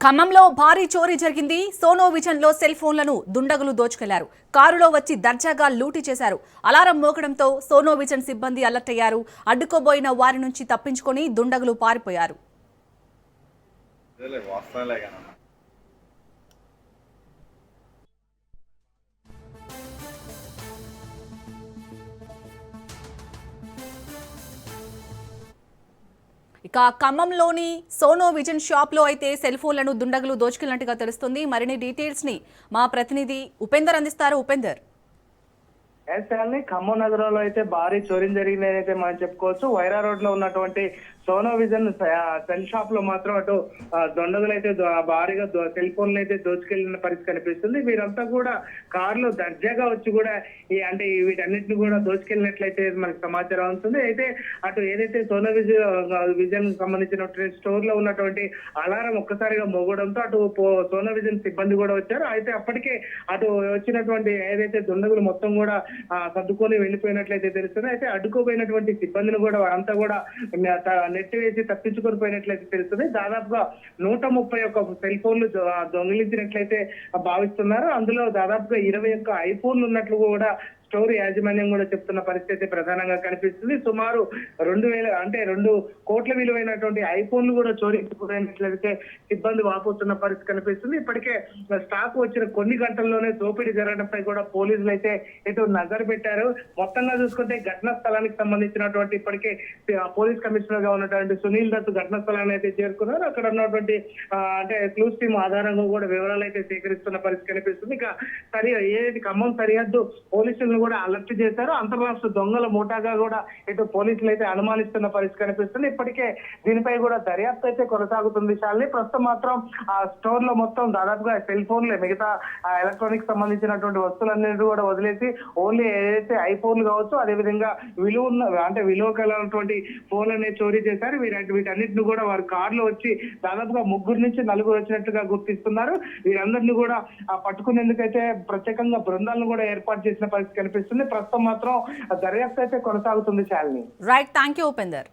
ఖమ్మంలో భారీ చోరీ జరిగింది. సోనో విజన్ లో సెల్ ఫోన్లను దుండగులు దోచుకెళ్లారు. కారులో వచ్చి దర్జాగా లూటీ చేశారు. అలారం మోగడంతో సోనో విజన్ సిబ్బంది అలర్ట్ అయ్యారు. అడ్డుకోబోయిన వారి నుంచి తప్పించుకొని దుండగులు పారిపోయారు. ఇక ఖమ్మంలోని సోనో విజన్ షాప్ లో అయితే సెల్ ఫోన్లను దుండగులు దోచుకెళ్లినట్టుగా తెలుస్తుంది. మరిన్ని డీటెయిల్స్ ని మా ప్రతినిధి ఉపేందర్ అందిస్తారు. ఉపేందర్, ఖమ్మం నగరంలో అయితే భారీ చోరీ జరిగిందని అయితే మనం చెప్పుకోవచ్చు. వైరా రోడ్ లో ఉన్నటువంటి సోనో విజన్ సెల్ షాప్ లో మాత్రం అటు దొండగులు అయితే భారీగా సెల్ ఫోన్లు అయితే దోచుకెళ్లిన పరిస్థితి కనిపిస్తుంది. వీరంతా కూడా కారులో దర్జాగా వచ్చి కూడా అంటే వీటన్నిటిని కూడా దోచుకెళ్ళినట్లయితే మనకు సమాచారం ఉంటుంది. అయితే అటు ఏదైతే సోనో విజన్ సంబంధించినటువంటి స్టోర్ లో ఉన్నటువంటి అలారం ఒక్కసారిగా మోగడంతో అటు సోనో విజన్ సిబ్బంది కూడా వచ్చారు. అయితే అప్పటికే అటు వచ్చినటువంటి ఏదైతే దొండగులు మొత్తం కూడా సర్దుకొని వెళ్ళిపోయినట్లయితే తెలుస్తుంది. అయితే అడ్డుకోపోయినటువంటి సిబ్బందిని కూడా వారంతా కూడా నెట్టి వేసి తప్పించుకొని పోయినట్లయితే తెలుస్తుంది. దాదాపుగా 131 సెల్ ఫోన్లు దొంగిలించినట్లయితే భావిస్తున్నారు. అందులో దాదాపుగా 21 ఐఫోన్లు ఉన్నట్లు కూడా స్టోర్ యాజమాన్యం కూడా చెప్తున్న పరిస్థితి ప్రధానంగా కనిపిస్తుంది. సుమారు 2 కోట్ల విలువైనటువంటి ఐఫోన్లు కూడా చోరీపోయినట్లయితే సిబ్బంది వాపోతున్న పరిస్థితి కనిపిస్తుంది. ఇప్పటికే స్టాక్ వచ్చిన కొన్ని గంటల్లోనే దోపిడీ జరగడంపై కూడా పోలీసులు అయితే ఇటు నజరు పెట్టారు. మొత్తంగా చూసుకుంటే ఘటనా స్థలానికి సంబంధించినటువంటి ఇప్పటికే పోలీస్ కమిషనర్ గా ఉన్నటువంటి సునీల్ దత్ ఘటనా స్థలాన్ని అయితే చేరుకున్నారు. అక్కడ ఉన్నటువంటి అంటే క్లూస్ టీమ్ ఆధారంగా కూడా వివరాలు అయితే సేకరిస్తున్న పరిస్థితి కనిపిస్తుంది. ఇక ఏదైతే ఖమ్మం సరిహద్దు పోలీసులు కూడా అలర్ట్ చేశారు. అంతర్రాష్ట్ర దొంగల మోటాగా కూడా ఇటు పోలీసులు అయితే అనుమానిస్తున్న పరిస్థితి కనిపిస్తుంది. ఇప్పటికే దీనిపై కూడా దర్యాప్తు అయితే కొనసాగుతుంది. శాలిని ప్రస్తుతం మాత్రం ఆ స్టోర్ లో మొత్తం దాదాపుగా సెల్ ఫోన్లే, మిగతా ఎలక్ట్రానిక్ సంబంధించినటువంటి వస్తువులన్నిటి కూడా వదిలేసి ఓన్లీ ఏదైతే ఐఫోన్లు కావచ్చు, అదేవిధంగా విలువ కలిగినటువంటి ఫోన్ అనేది చోరీ చేశారు. వీటన్నిటిని కూడా వారి కారులో వచ్చి దాదాపుగా 3 నుంచి 4 వచ్చినట్లుగా గుర్తిస్తున్నారు. వీరందరినీ కూడా పట్టుకునేందుకైతే ప్రత్యేకంగా బృందాలను కూడా ఏర్పాటు చేసిన పరిస్థితి కనిపిస్తుంది. ప్రస్తుతం మాత్రం దర్యాప్తు అయితే కొనసాగుతుంది. Shalini, right, thank you Upender.